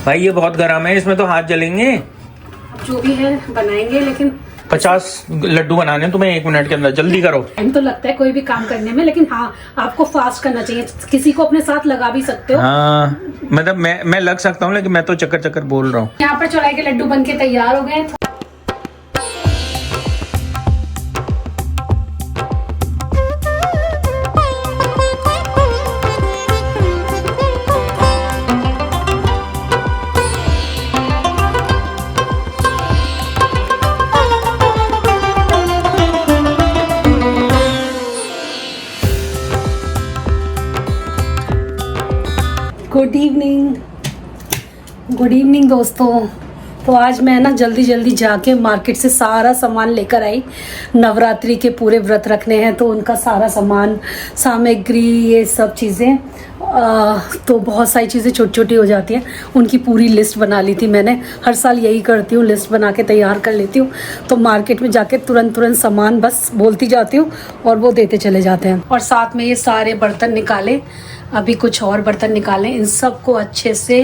भाई ये बहुत गर्म है, इसमें तो हाथ जलेंगे। जो भी है बनाएंगे, लेकिन 50 लड्डू बनाने तुम्हें 1 मिनट के अंदर, जल्दी करो। टाइम तो लगता है कोई भी काम करने में, लेकिन हाँ आपको फास्ट करना चाहिए। किसी को अपने साथ लगा भी सकते हो। हाँ मतलब मैं लग सकता हूँ, लेकिन मैं तो चक्कर बोल रहा हूँ। यहाँ पर चौलाई के लड्डू बन के तैयार हो गए। गुड इवनिंग दोस्तों। तो आज मैं ना जल्दी जाके मार्केट से सारा सामान लेकर आई। नवरात्रि के पूरे व्रत रखने हैं तो उनका सारा सामान, सामग्री, ये सब चीज़ें, तो बहुत सारी चीज़ें छोटी छोटी हो जाती हैं। उनकी पूरी लिस्ट बना ली थी मैंने। हर साल यही करती हूँ, लिस्ट बना के तैयार कर लेती हूँ। तो मार्केट में जाके तुरंत सामान बस बोलती जाती हूँ और वो देते चले जाते हैं। और साथ में ये सारे बर्तन निकाले, अभी कुछ और बर्तन निकाले। इन सबको अच्छे से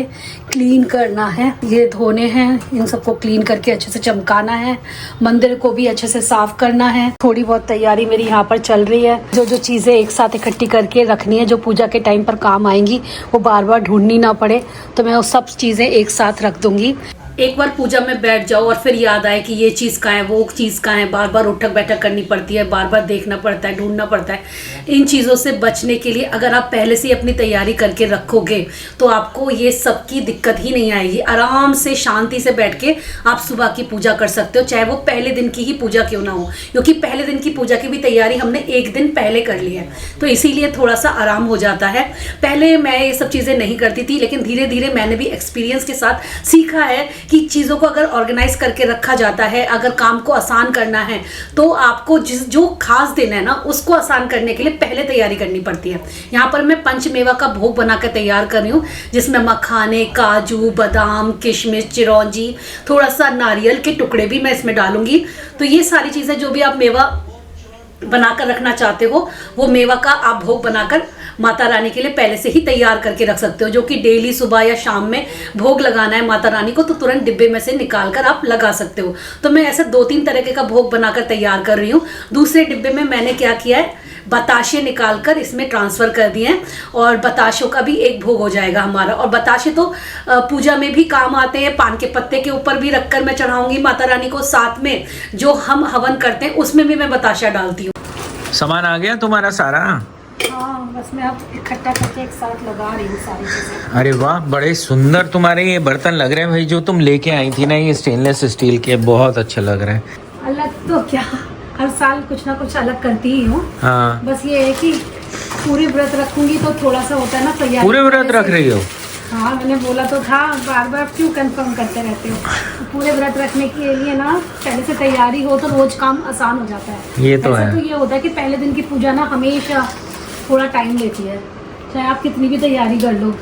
क्लीन करना है, ये धोने हैं। इन सबको क्लीन करके अच्छे से चमकाना है। मंदिर को भी अच्छे से साफ करना है। थोड़ी बहुत तैयारी मेरी यहाँ पर चल रही है। जो चीज़ें एक साथ इकट्ठी करके रखनी है, जो पूजा के टाइम पर काम आएंगी, वो बार बार ढूंढनी ना पड़े, तो मैं वो सब चीज़ें एक साथ रख दूंगी। एक बार पूजा में बैठ जाओ और फिर याद आए कि ये चीज़ कहाँ है, वो चीज़ कहाँ है, बार बार उठक बैठक करनी पड़ती है, बार बार देखना पड़ता है, ढूंढना पड़ता है। इन चीज़ों से बचने के लिए अगर आप पहले से अपनी तैयारी करके रखोगे तो आपको ये सब की दिक्कत ही नहीं आएगी। आराम से शांति से बैठ के आप सुबह की पूजा कर सकते हो, चाहे वो पहले दिन की ही पूजा क्यों ना हो, क्योंकि पहले दिन की पूजा की भी तैयारी हमने एक दिन पहले कर ली है, तो इसीलिए थोड़ा सा आराम हो जाता है। पहले मैं ये सब चीज़ें नहीं करती थी, लेकिन धीरे धीरे मैंने भी एक्सपीरियंस के साथ सीखा है कि चीज़ों को अगर ऑर्गेनाइज करके रखा जाता है, अगर काम को आसान करना है, तो आपको जो खास दिन है ना, उसको आसान करने के लिए पहले तैयारी करनी पड़ती है। यहाँ पर मैं पंचमेवा का भोग बनाकर तैयार कर रही हूँ, जिसमें मखाने, काजू, बादाम, किशमिश, चिरौंजी, थोड़ा सा नारियल के टुकड़े भी मैं इसमें डालूंगी। तो ये सारी चीज़ें, जो भी आप मेवा बनाकर रखना चाहते हो, वो मेवा का आप भोग बनाकर माता रानी के लिए पहले से ही तैयार करके रख सकते हो। जो कि डेली सुबह या शाम में भोग लगाना है माता रानी को, तो तुरंत डिब्बे में से निकाल कर आप लगा सकते हो। तो मैं ऐसे 2-3 तरीके का भोग बनाकर तैयार कर रही हूँ। दूसरे डिब्बे में मैंने क्या किया है, बताशे निकाल कर इसमें ट्रांसफ़र कर दिए हैं, और बताशों का भी एक भोग हो जाएगा हमारा। और बताशे तो पूजा में भी काम आते हैं, पान के पत्ते के ऊपर भी रखकर मैं चढ़ाऊंगी माता रानी को। साथ में जो हम हवन करते हैं उसमें भी मैं बताशा डालती हूँ। सामान आ गया तुम्हारा सारा? हाँ, बस मैं अब इकट्ठा करके एक साथ लगा रही हूँ सारी चीज़ें। अरे वाह, बड़े सुंदर तुम्हारे ये बर्तन लग रहे हैं भाई। जो तुम लेके आई थी ना, ये स्टेनलेस स्टील के, बहुत अच्छे लग रहे हैं। अलग तो क्या, हर साल कुछ ना कुछ अलग करती ही हूँ। हाँ, बस ये है कि पूरे व्रत रखूंगी तो थोड़ा सा होता है ना तैयारी। पूरे व्रत रख रही हो? हाँ, मैंने बोला तो था, बार बार क्यों कंफर्म करते रहते हो। तो पूरे व्रत रखने के लिए ना पहले से तैयारी हो तो रोज काम आसान हो जाता है। ये तो है। तो ये होता है कि पहले दिन की पूजा ना हमेशा थोड़ा टाइम लेती है, चाहे आप कितनी भी तैयारी कर लो।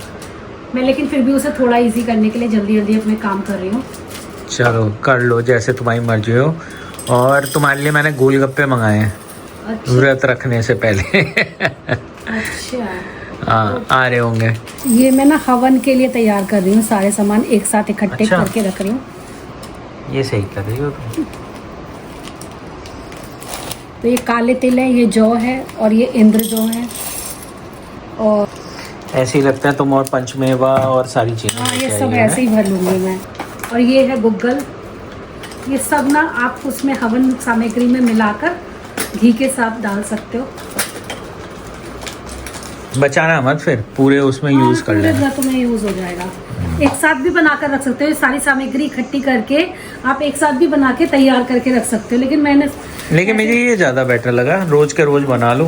मैं लेकिन फिर भी उसे थोड़ा इजी करने के लिए जल्दी अपने काम कर रही हूँ। चलो कर लो, जैसे तुम्हारी मर्जी हो। और तुम्हारे लिए मैंने गोलगप्पे मंगाए हैं। अच्छा। व्रत रखने से पहले। अच्छा, हाँ, आ रहे होंगे। ये मैं ना हवन के लिए तैयार कर रही हूँ, सारे सामान एक साथ इकट्ठे अच्छा, करके रख रही हूँ। ये सही कर रही हो तुम। तो ये काले तिल है, ये जौ है, और ये इंद्र जौ है। और ऐसे ही लगता है तुम और पंचमेवा और सारी चीजें। हाँ, ये सब ऐसे ही भर लूँगी मैं। और ये है गुग्गल। ये सब ना आप उसमें हवन सामग्री में मिलाकर घी के साथ डाल सकते हो। बचाना मत, फिर पूरे उसमें यूज कर लेना। पूरे व्रत में यूज हो जाएगा। एक साथ भी बनाकर रख सकते हो, ये सारी सामग्री इकट्ठी करके आप एक साथ भी बना के तैयार करके रख सकते हो। लेकिन मुझे ये ज़्यादा बेटर लगा, रोज के रोज बना लो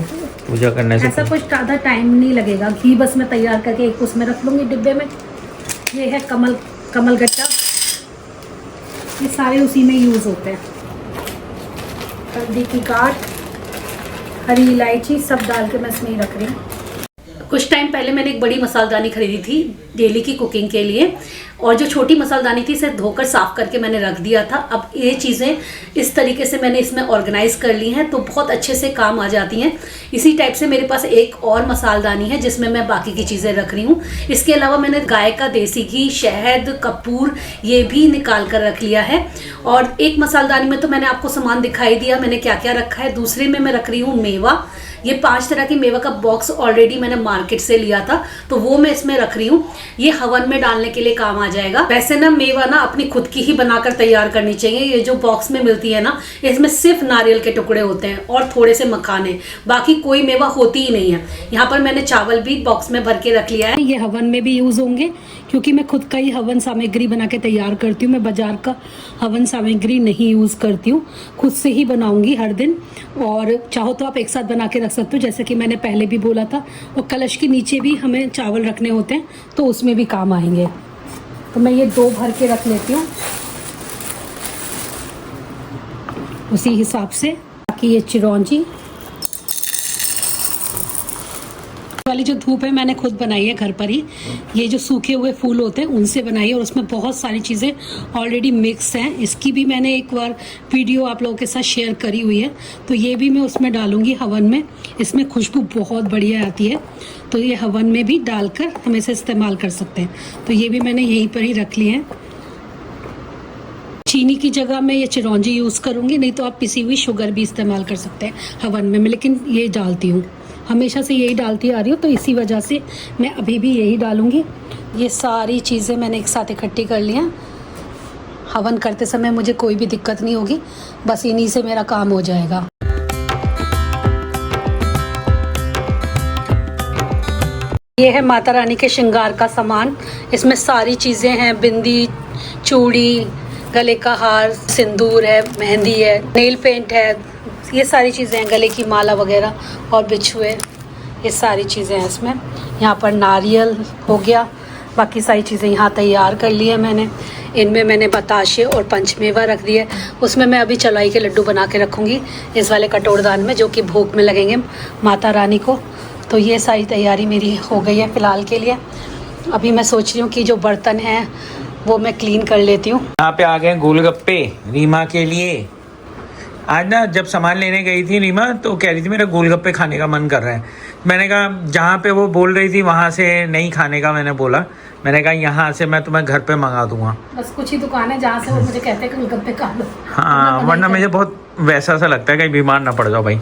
पूजा करने से। ऐसा कुछ ज़्यादा टाइम नहीं लगेगा। घी बस मैं तैयार करके एक उसमें रख लूँगी डिब्बे में। ये है कमल गट्टा, ये सारे उसी में यूज़ होते हैं। हल्दी की गांठ, हरी इलायची सब डाल के मैं इसमें ही रख रही हूँ। कुछ टाइम पहले मैंने एक बड़ी मसालदानी खरीदी थी डेली की कुकिंग के लिए, और जो छोटी मसालदानी थी इसे धोकर साफ करके मैंने रख दिया था। अब ये चीज़ें इस तरीके से मैंने इसमें ऑर्गेनाइज कर ली हैं तो बहुत अच्छे से काम आ जाती हैं। इसी टाइप से मेरे पास एक और मसालदानी है जिसमें मैं बाकी की चीज़ें रख रही हूँ। इसके अलावा मैंने गाय का देसी घी, शहद, कपूर ये भी निकाल कर रख लिया है। और एक मसालदानी में तो मैंने आपको सामान दिखाई दिया मैंने क्या क्या रखा है। दूसरे में मैं रख रही हूँ मेवा। ये 5 तरह की मेवा का बॉक्स ऑलरेडी मैंने मार्केट से लिया था तो वो मैं इसमें रख रही हूँ। ये हवन में डालने के लिए काम आ जाएगा। वैसे ना मेवा ना अपनी खुद की ही बनाकर तैयार करनी चाहिए। ये जो बॉक्स में मिलती है ना इसमें सिर्फ नारियल के टुकड़े होते हैं और थोड़े से मखाने, बाकी कोई मेवा होती ही नहीं है। यहाँ पर मैंने चावल भी बॉक्स में भर के रख लिया है। ये हवन में भी यूज होंगे क्योंकि मैं खुद का ही हवन सामग्री बना के तैयार करती हूँ। मैं बाजार का हवन सामग्री नहीं यूज करती हूँ, खुद से ही बनाऊंगी हर दिन। और चाहो तो आप एक साथ बना के रख सकते हो जैसे कि मैंने पहले भी बोला था। और कलश के नीचे भी हमें चावल रखने होते हैं तो उसमें भी काम आएंगे। तो मैं ये 2 भर के रख लेती हूँ उसी हिसाब से। बाकी ये चिरौंजी वाली जो धूप है मैंने खुद बनाई है घर पर ही। ये जो सूखे हुए फूल होते हैं उनसे बनाई है और उसमें बहुत सारी चीज़ें ऑलरेडी मिक्स हैं। इसकी भी मैंने एक बार वीडियो आप लोगों के साथ शेयर करी हुई है तो ये भी मैं उसमें डालूंगी हवन में। इसमें खुशबू बहुत बढ़िया आती है तो ये हवन में भी डालकर हम इसे इस्तेमाल कर सकते हैं। तो ये भी मैंने यहीं पर ही रख लिए हैं। चीनी की जगह मैं ये चिरौंजी यूज़ करूँगी, नहीं तो आप पिसी हुई शुगर भी इस्तेमाल कर सकते हैं हवन में। मैं लेकिन ये डालती हूँ, हमेशा से यही डालती आ रही हूँ तो इसी वजह से मैं अभी भी यही डालूँगी। ये सारी चीज़ें मैंने एक साथ इकट्ठी कर ली हैं। हवन करते समय मुझे कोई भी दिक्कत नहीं होगी, बस इन्हीं से मेरा काम हो जाएगा। ये है माता रानी के श्रृंगार का सामान। इसमें सारी चीज़ें हैं, बिंदी, चूड़ी, गले का हार, सिंदूर है, मेहंदी है, नेल पेंट है, ये सारी चीज़ें हैं, गले की माला वगैरह और बिछुए, ये सारी चीज़ें हैं इसमें। यहाँ पर नारियल हो गया, बाकी सारी चीज़ें यहाँ तैयार कर ली है मैंने। इनमें मैंने बताशे और पंचमेवा रख दिए। उसमें मैं अभी चौलाई के लड्डू बना के रखूँगी इस वाले कटोरदान में जो कि भोग में लगेंगे माता रानी को। तो ये सारी तैयारी मेरी हो गई है फ़िलहाल के लिए। अभी मैं सोच रही हूँ कि जो बर्तन हैं वो मैं क्लीन कर लेती हूँ। यहाँ पे आ गए गोलगप्पे रीमा के लिए। आज ना जब सामान लेने गई थी रीमा तो कह रही थी मेरा गोलगप्पे खाने का मन कर रहा है। मैंने कहा जहाँ पे वो बोल रही थी वहाँ से नहीं खाने का, मैंने बोला, मैंने कहा यहाँ से मैं तुम्हें घर पे मंगा दूंगा। बस कुछ ही दुकान है जहाँ से वो मुझे कहते हैं कि गोलगप्पे खा लो। हाँ, वरना मुझे बहुत वैसा सा लगता है कहीं बीमार ना पड़ जाओ भाई।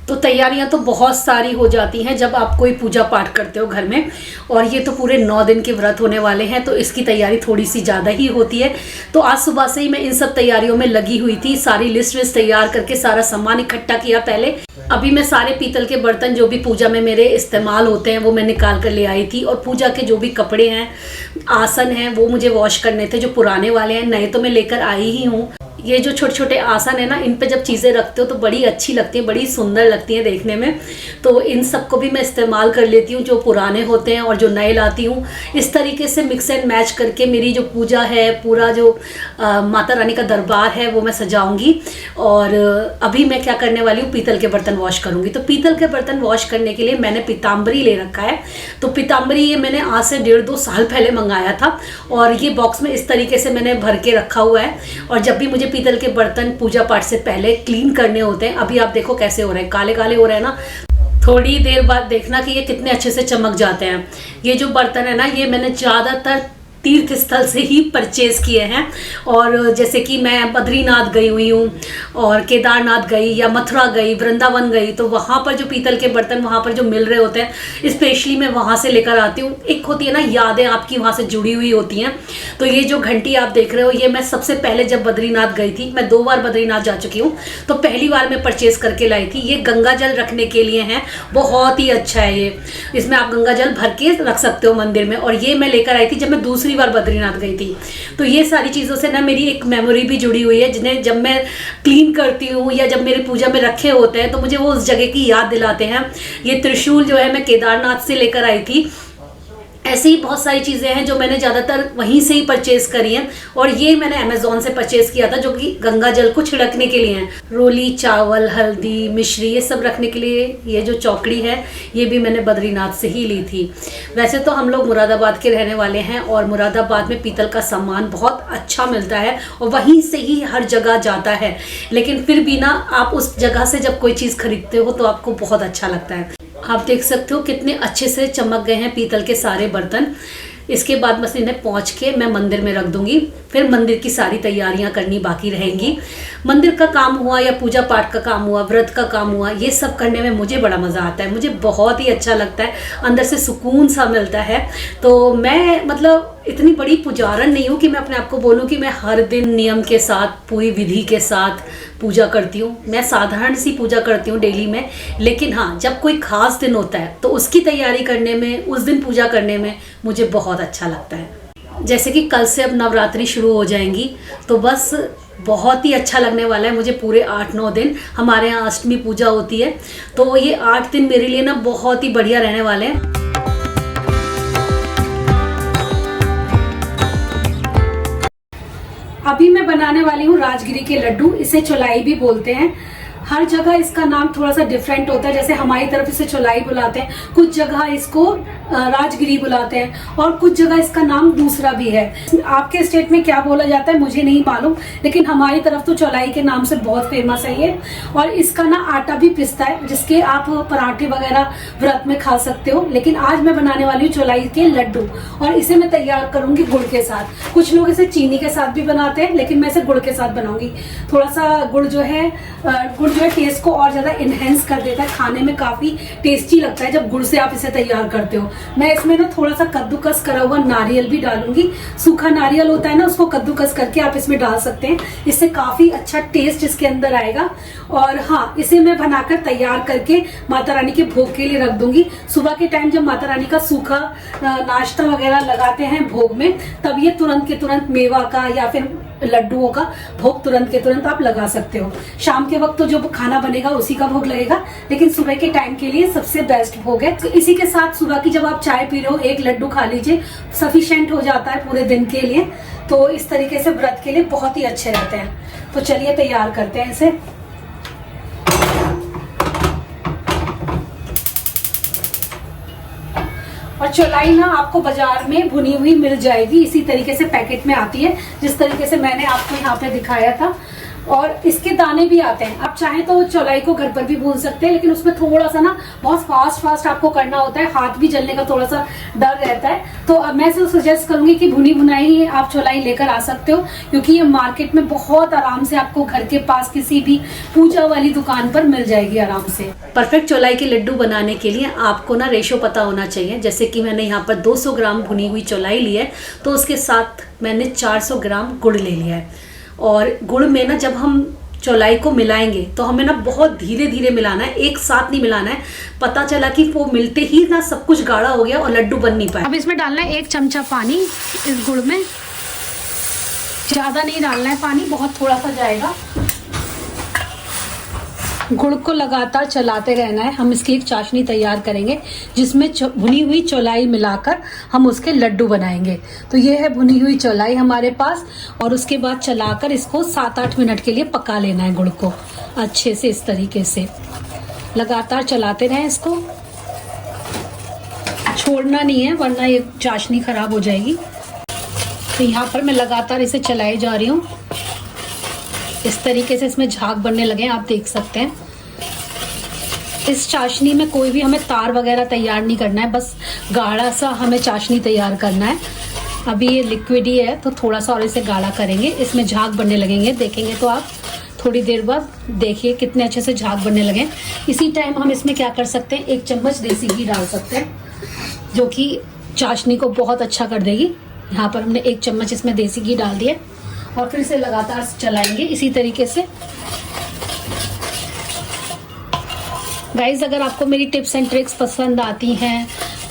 तो तैयारियां तो बहुत सारी हो जाती हैं जब आप कोई पूजा पाठ करते हो घर में, और ये तो पूरे 9 दिन के व्रत होने वाले हैं तो इसकी तैयारी थोड़ी सी ज़्यादा ही होती है। तो आज सुबह से ही मैं इन सब तैयारियों में लगी हुई थी, सारी लिस्ट तैयार करके सारा सामान इकट्ठा किया पहले। अभी मैं सारे पीतल के बर्तन जो भी पूजा में मेरे इस्तेमाल होते हैं वो मैं निकाल कर ले आई थी। और पूजा के जो भी कपड़े हैं, आसन हैं, वो मुझे वॉश करने थे। जो पुराने वाले हैं, नए तो मैं लेकर आई ही हूँ। ये जो छोटे छोटे आसन है ना, इन पे जब चीज़ें रखते हो तो बड़ी अच्छी लगती है, बड़ी सुंदर लगती है देखने में। तो इन सब को भी मैं इस्तेमाल कर लेती हूँ, जो पुराने होते हैं और जो नए लाती हूँ। इस तरीके से मिक्स एंड मैच करके मेरी जो पूजा है, पूरा जो माता रानी का दरबार है वो मैं सजाऊंगी। और अभी मैं क्या करने वाली हूँ, पीतल के बर्तन वॉश करूँगी। तो पीतल के बर्तन वॉश करने के लिए मैंने पीताम्बरी ले रखा है। तो पीताम्बरी ये मैंने आज से 1.5-2 साल पहले मंगाया था और ये बॉक्स में इस तरीके से मैंने भर के रखा हुआ है। और जब भी मुझे पीतल के बर्तन पूजा पाठ से पहले क्लीन करने होते हैं, अभी आप देखो कैसे हो रहे हैं, काले काले हो रहे हैं ना, थोड़ी देर बाद देखना कि ये कितने अच्छे से चमक जाते हैं। ये जो बर्तन है ना, ये मैंने ज़्यादातर तीर्थ स्थल से ही परचेज़ किए हैं। और जैसे कि मैं बद्रीनाथ गई हुई हूँ और केदारनाथ गई या मथुरा गई, वृंदावन गई, तो वहाँ पर जो पीतल के बर्तन वहाँ पर जो मिल रहे होते हैं, स्पेशली मैं वहाँ से लेकर आती हूँ। एक होती है ना यादें आपकी वहाँ से जुड़ी हुई होती हैं। तो ये जो घंटी आप देख रहे हो, ये मैं सबसे पहले जब बद्रीनाथ गई थी, मैं 2 बार बद्रीनाथ जा चुकी हूँ, तो पहली बार मैं परचेज़ करके लाई थी। ये गंगा जल रखने के लिए है, बहुत ही अच्छा है ये। इसमें आप गंगा जल भर के रख सकते हो मंदिर में। और ये मैं लेकर आई थी जब मैं दूसरी बार बद्रीनाथ गई थी। तो ये सारी चीज़ों से ना मेरी एक मेमोरी भी जुड़ी हुई है, जिन्हें जब मैं क्लीन करती हूँ या जब मेरे पूजा में रखे होते हैं तो मुझे वो उस जगह की याद दिलाते हैं। ये त्रिशूल जो है मैं केदारनाथ से लेकर आई थी। ऐसी ही बहुत सारी चीज़ें हैं जो मैंने ज़्यादातर वहीं से ही परचेज करी हैं, और ये मैंने अमेज़ॉन से परचेज किया था, जो कि गंगा जल को छिड़कने के लिए हैं। रोली, चावल, हल्दी, मिश्री, ये सब रखने के लिए। ये जो चौकड़ी है ये भी मैंने बद्रीनाथ से ही ली थी। वैसे तो हम लोग मुरादाबाद के रहने वाले हैं और मुरादाबाद में पीतल का सामान बहुत अच्छा मिलता है और वहीं से ही हर जगह जाता है, लेकिन फिर भी ना आप उस जगह से जब कोई चीज़ खरीदते हो तो आपको बहुत अच्छा लगता है। आप देख सकते हो कितने अच्छे से चमक गए हैं पीतल के सारे बर्तन। इसके बाद बस इन्हें पहुँच के मैं मंदिर में रख दूंगी, फिर मंदिर की सारी तैयारियां करनी बाकी रहेंगी। मंदिर का काम हुआ या पूजा पाठ का काम हुआ, व्रत का काम हुआ, ये सब करने में मुझे बड़ा मज़ा आता है, मुझे बहुत ही अच्छा लगता है, अंदर से सुकून सा मिलता है। तो मैं मतलब इतनी बड़ी पुजारन नहीं हूँ कि मैं अपने आप को बोलूँ कि मैं हर दिन नियम के साथ, पूरी विधि के साथ पूजा करती हूँ। मैं साधारण सी पूजा करती हूँ डेली में, लेकिन हाँ, जब कोई खास दिन होता है तो उसकी तैयारी करने में, उस दिन पूजा करने में मुझे बहुत अच्छा लगता है। जैसे कि कल से अब नवरात्रि शुरू हो जाएंगी, तो बस बहुत ही अच्छा लगने वाला है मुझे। पूरे 8-9 दिन हमारे यहाँ अष्टमी पूजा होती है, तो ये 8 दिन मेरे लिए ना बहुत ही बढ़िया रहने वाले हैं। अभी मैं बनाने वाली हूँ राजगिरी के लड्डू। इसे चौलाई भी बोलते हैं। हर जगह इसका नाम थोड़ा सा डिफरेंट होता है। जैसे हमारी तरफ इसे चौलाई बुलाते हैं, कुछ जगह इसको राजगिरी बुलाते हैं, और कुछ जगह इसका नाम दूसरा भी है। आपके स्टेट में क्या बोला जाता है मुझे नहीं मालूम, लेकिन हमारी तरफ तो चौलाई के नाम से बहुत फेमस है ये। और इसका ना आटा भी पिसता है, जिसके आप पराठे वगैरह व्रत में खा सकते हो। लेकिन आज मैं बनाने वाली हूँ चौलाई के लड्डू, और इसे मैं तैयार करूंगी गुड़ के साथ। कुछ लोग इसे चीनी के साथ भी बनाते हैं, लेकिन मैं इसे गुड़ के साथ बनाऊंगी। थोड़ा सा गुड़ जो है टेस्ट को और ज्यादा इनहेंस कर देता है, खाने में काफी टेस्टी लगता है जब गुड़ से आप इसे तैयार करते हो। मैं इसमें ना थोड़ा सा कद्दूकस करा हुआ नारियल भी डालूंगी। सूखा नारियल होता है ना, उसको कद्दूकस करके आप इसमें डाल सकते हैं, इससे काफी अच्छा टेस्ट इसके अंदर आएगा। और हाँ, इसे मैं बनाकर तैयार करके माता रानी के भोग के लिए रख दूंगी। सुबह के टाइम जब माता रानी का सूखा नाश्ता वगैरह लगाते हैं भोग में, तब ये तुरंत के तुरंत मेवा का या फिर लड्डुओं का भोग तुरंत के तुरंत आप लगा सकते हो। शाम के वक्त तो जो खाना बनेगा उसी का भोग लगेगा, लेकिन सुबह के टाइम के लिए सबसे बेस्ट भोग है। तो इसी के साथ सुबह की जब आप चाय पी रहे हो, एक लड्डू खा लीजिए, सफिशिएंट हो जाता है पूरे दिन के लिए। तो इस तरीके से व्रत के लिए बहुत ही अच्छे रहते हैं। तो चलिए तैयार करते हैं इसे। और चौलाई ना आपको बाजार में भुनी हुई मिल जाएगी, इसी तरीके से पैकेट में आती है, जिस तरीके से मैंने आपको यहाँ पे दिखाया था। और इसके दाने भी आते हैं। आप चाहें तो चौलाई को घर पर भी भून सकते हैं, लेकिन उसमें थोड़ा सा ना बहुत फास्ट आपको करना होता है, हाथ भी जलने का थोड़ा सा डर रहता है। तो अब मैं सजेस्ट करूंगी कि भुनी भुनाई ही आप चौलाई लेकर आ सकते हो, क्योंकि ये मार्केट में बहुत आराम से आपको घर के पास किसी भी पूजा वाली दुकान पर मिल जाएगी आराम से। परफेक्ट चौलाई के लड्डू बनाने के लिए आपको ना रेशो पता होना चाहिए। जैसे कि मैंने यहाँ पर 200 ग्राम भुनी हुई चौलाई ली है, तो उसके साथ मैंने 400 ग्राम गुड़ ले लिया है। और गुड़ में ना जब हम चौलाई को मिलाएंगे तो हमें ना बहुत धीरे धीरे मिलाना है, एक साथ नहीं मिलाना है। पता चला कि वो मिलते ही ना सब कुछ गाढ़ा हो गया और लड्डू बन नहीं पाए। अब इसमें डालना है 1 चमचा पानी इस गुड़ में। ज्यादा नहीं डालना है पानी, बहुत थोड़ा सा जाएगा। गुड़ को लगातार चलाते रहना है। हम इसकी एक चाशनी तैयार करेंगे, जिसमें भुनी हुई चौलाई मिलाकर हम उसके लड्डू बनाएंगे। तो ये है भुनी हुई चौलाई हमारे पास, और उसके बाद चलाकर इसको 7-8 मिनट के लिए पका लेना है गुड़ को अच्छे से। इस तरीके से लगातार चलाते रहें, इसको छोड़ना नहीं है, वरना ये चाशनी खराब हो जाएगी। तो यहाँ पर मैं लगातार इसे चलाई जा रही हूँ। इस तरीके से इसमें झाग बनने लगे हैं, आप देख सकते हैं। इस चाशनी में कोई भी हमें तार वगैरह तैयार नहीं करना है, बस गाढ़ा सा हमें चाशनी तैयार करना है। अभी ये लिक्विड ही है, तो थोड़ा सा और इसे गाढ़ा करेंगे। इसमें झाग बनने लगेंगे, देखेंगे तो आप थोड़ी देर बाद। देखिए कितने अच्छे से झाग बनने लगे। इसी टाइम हम इसमें क्या कर सकते हैं, 1 चम्मच देसी घी डाल सकते हैं, जो कि चाशनी को बहुत अच्छा कर देगी। यहाँ पर हमने 1 चम्मच इसमें देसी घी डाल दिया, और फिर इसे लगातार चलाएंगे इसी तरीके से। गाइज, अगर आपको मेरी टिप्स एंड ट्रिक्स पसंद आती हैं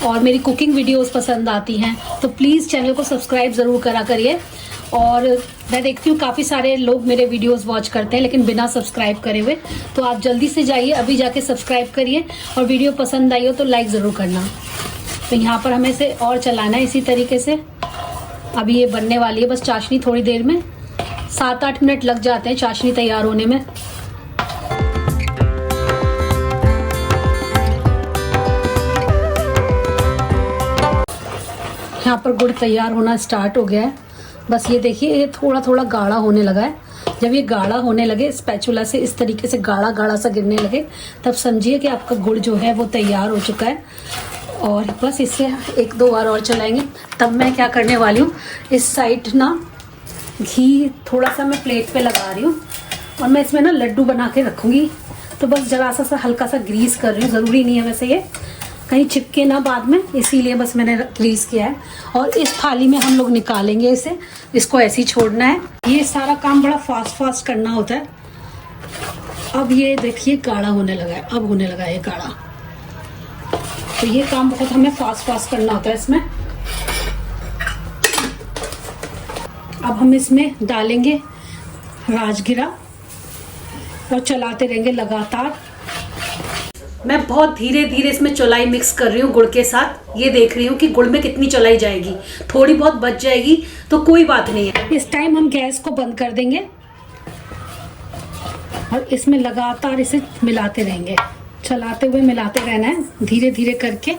और मेरी कुकिंग वीडियोस पसंद आती हैं, तो प्लीज़ चैनल को सब्सक्राइब ज़रूर करा करिए। और मैं देखती हूँ काफ़ी सारे लोग मेरे वीडियोस वॉच करते हैं, लेकिन बिना सब्सक्राइब करे हुए। तो आप जल्दी से जाइए, अभी जाके सब्सक्राइब करिए, और वीडियो पसंद आई हो तो लाइक ज़रूर करना। तो यहाँ पर हमें इसे और चलाना है इसी तरीके से। अभी ये बनने वाली है बस चाशनी, थोड़ी देर में 7-8 मिनट लग जाते हैं चाशनी तैयार होने में। यहाँ पर गुड़ तैयार होना स्टार्ट हो गया है। बस ये देखिए ये थोड़ा थोड़ा गाढ़ा होने लगा है। जब ये गाढ़ा होने लगे, स्पैचुला से इस तरीके से गाढ़ा गाढ़ा सा गिरने लगे, तब समझिए कि आपका गुड़ जो है वो तैयार हो चुका है। और बस इसे 1-2 बार और चलाएंगे। तब मैं क्या करने वाली हूँ, इस साइड ना घी थोड़ा सा मैं प्लेट पे लगा रही हूँ और मैं इसमें ना लड्डू बना के रखूँगी। तो बस जरा सा हल्का सा ग्रीस कर रही हूँ, ज़रूरी नहीं है वैसे ये कहीं चिपके ना बाद में, इसीलिए बस मैंने ग्रीस किया है। और इस थाली में हम लोग निकालेंगे इसे, इसको ऐसे ही छोड़ना है। ये सारा काम बड़ा फास्ट करना होता है। अब ये देखिए गाढ़ा होने लगा है, अब होने लगा है ये गाढ़ा। तो ये काम बहुत हमें फास्ट करना होता है इसमें। अब हम इसमें डालेंगे राजगिरा और चलाते रहेंगे लगातार। मैं बहुत धीरे धीरे इसमें चौलाई मिक्स कर रही हूँ गुड़ के साथ। ये देख रही हूँ कि गुड़ में कितनी चौलाई जाएगी, थोड़ी बहुत बच जाएगी तो कोई बात नहीं है। इस टाइम हम गैस को बंद कर देंगे और इसमें लगातार इसे मिलाते रहेंगे, चलाते हुए मिलाते रहना है धीरे धीरे करके।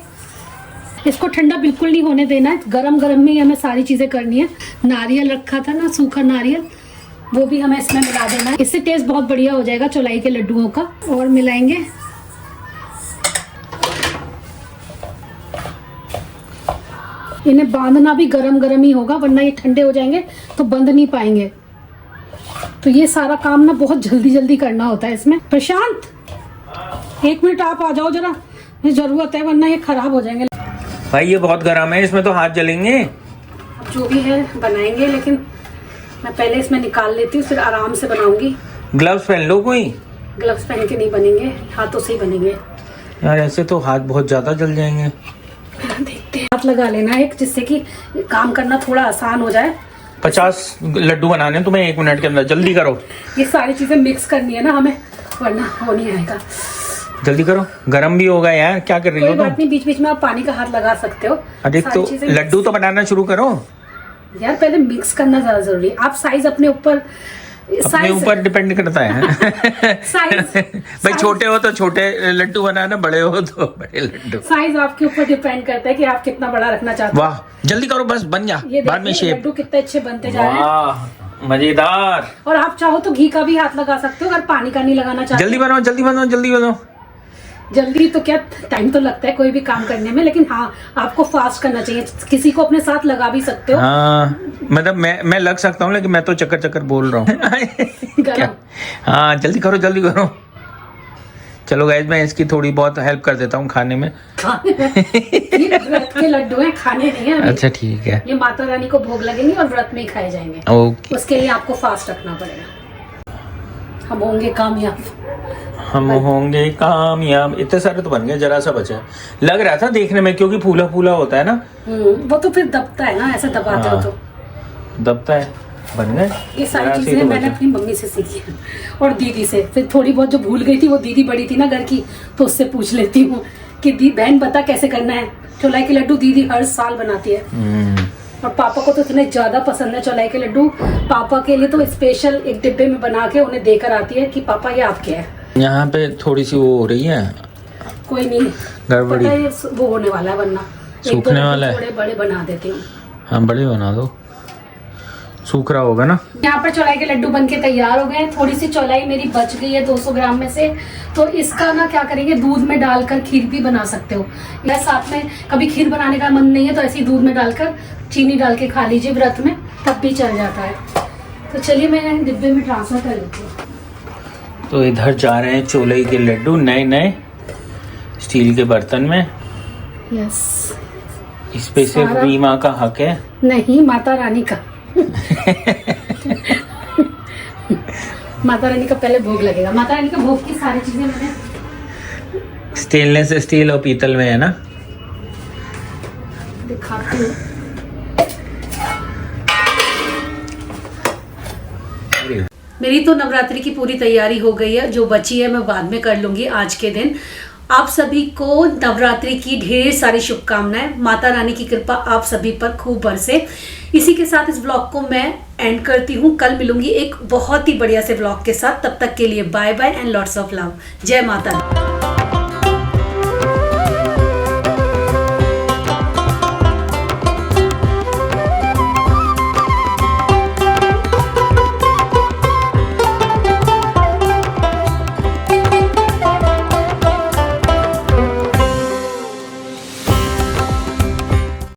इसको ठंडा बिल्कुल नहीं होने देना है, गरम गरम में ही हमें सारी चीजें करनी है। नारियल रखा था ना, सूखा नारियल, वो भी हमें इसमें मिला देना है। इससे टेस्ट बहुत बढ़िया हो जाएगा चौलाई के लड्डुओं का। और मिलाएंगे। इन्हें बांधना भी गरम गरम ही होगा, वरना ये ठंडे हो जाएंगे तो बंद नहीं पाएंगे। तो ये सारा काम ना बहुत जल्दी जल्दी करना होता है इसमें। प्रशांत 1 मिनट आप आ जाओ जरा, मुझे जरूरत है वरना ये खराब हो जाएंगे। भाई ये बहुत गर्म है, इसमें तो हाथ जलेंगे। जो भी है बनाएंगे, लेकिन मैं पहले इसमें निकाल लेती हूँ, फिर आराम से बनाऊंगी। ग्लव्स पहन लो कोई। ग्लव्स पहन के नहीं बनेंगे, हाथों से ही बनेंगे। यार ऐसे तो हाथ बहुत ज्यादा जल जाएंगे। देखते हैं, हाथ लगा लेना एक, जिससे कि काम करना थोड़ा आसान हो जाए। 50 लड्डू बनाने तुम्हें 1 मिनट के अंदर, जल्दी करो। ये सारी चीजें मिक्स करनी है ना हमें, वरना हो नहीं आएगा। जल्दी करो, गरम भी होगा यार, क्या कर रही हो कोई तुम? बात नहीं, बीच बीच में आप पानी का हाथ लगा सकते हो। अरे तो लड्डू तो बनाना शुरू करो यार, पहले मिक्स करना ज्यादा जरूरी है। आप साइज अपने ऊपर डिपेंड करता है। साइज भाई छोटे हो तो छोटे लड्डू बनाना, बड़े हो तो बड़े लड्डू। साइज आपके ऊपर डिपेंड करता है कि आप कितना बड़ा रखना चाहते हो। वाह जल्दी करो, बस बन जा, बाद में शेप। लड्डू कितने अच्छे बनते जा रहे हैं, मजेदार। और आप चाहो तो घी का भी हाथ लगा सकते हो, अगर पानी का नहीं लगाना चाहते। जल्दी बनाओ जल्दी बनाओ जल्दी बनाओ। जल्दी तो क्या, टाइम तो लगता है कोई भी काम करने में, लेकिन हाँ आपको फास्ट करना चाहिए। किसी को अपने साथ लगा भी सकते हो। हाँ मतलब मैं लग सकता हूँ, लेकिन मैं तो चक्कर बोल रहा हूँ। हाँ जल्दी करो जल्दी करो। चलो गाइस, मैं इसकी थोड़ी बहुत हेल्प कर देता हूँ खाने में। ये व्रत के लड्डू हैं, खाने नहीं है। अच्छा ठीक है। ये माता रानी को भोग लगेंगे और व्रत में ही खाए जाएंगे। ओके। उसके लिए आपको फास्ट रखना पड़ेगा। हम होंगे कामयाब। हम होंगे कामयाब। इतने सारे तो बन गए, जरा सा बचा है। लग रहा था देखने में, क्योंकि फूला फूला होता है ना। वो तो फिर दबता है ना, ऐसे दबाते हो तो दबता है। बन गए ये सारी चीजें। मैंने अपनी मम्मी से सीखी है और दीदी से। फिर थोड़ी बहुत जो भूल गई थी, वो दीदी बड़ी थी ना घर की, तो उससे पूछ लेती हूँ कि दी बहन बता कैसे करना है। चौलाई के लड्डू दीदी हर साल बनाती है और पापा को तो इतने ज्यादा पसंद है चौलाई के लड्डू। पापा के लिए तो स्पेशल एक डिब्बे में बना के उन्हें देकर आती है कि पापा ये आपके हैं। यहाँ पे थोड़ी सी वो हो रही है, कोई नहीं, गड़बड़ी। वो होने वाला है, वरना सूखने वाला है। थोड़े बड़े बना देती हूँ। हाँ बड़े बना दो, सूख रहा होगा ना। यहाँ पर चौलाई के लड्डू बनके तैयार हो गए हैं। थोड़ी सी चौलाई मेरी बच गई है 200 ग्राम में से, तो इसका ना क्या करेंगे, दूध में डालकर खीर भी बना सकते हो, या साथ में कभी खीर बनाने का मन नहीं है तो ऐसे ही दूध में डालकर चीनी डाल के खा लीजिए व्रत में, तब भी चल जाता है। तो चलिए मैं डिब्बे में ट्रांसफर कर लेती हूँ। तो इधर जा रहे हैं चौलाई के लड्डू, नए नए स्टील के बर्तन में। यस, इस पे सिर्फ रीमा का हक है, नहीं माता रानी का। माता रानी का पहले भोग लगेगा। माता रानी का भोग की सारी चीजें मैंने स्टेनलेस स्टील और पीतल में है ना। दिखाती हूँ। मेरी तो नवरात्रि की पूरी तैयारी हो गई है, जो बची है मैं बाद में कर लूंगी आज के दिन। आप सभी को नवरात्रि की ढेर सारी शुभकामनाएं। माता रानी की कृपा आप सभी पर खूब बरसे। इसी के साथ इस ब्लॉग को मैं एंड करती हूँ। कल मिलूंगी एक बहुत ही बढ़िया से ब्लॉग के साथ। तब तक के लिए bye bye and lots of love. जय माता दी।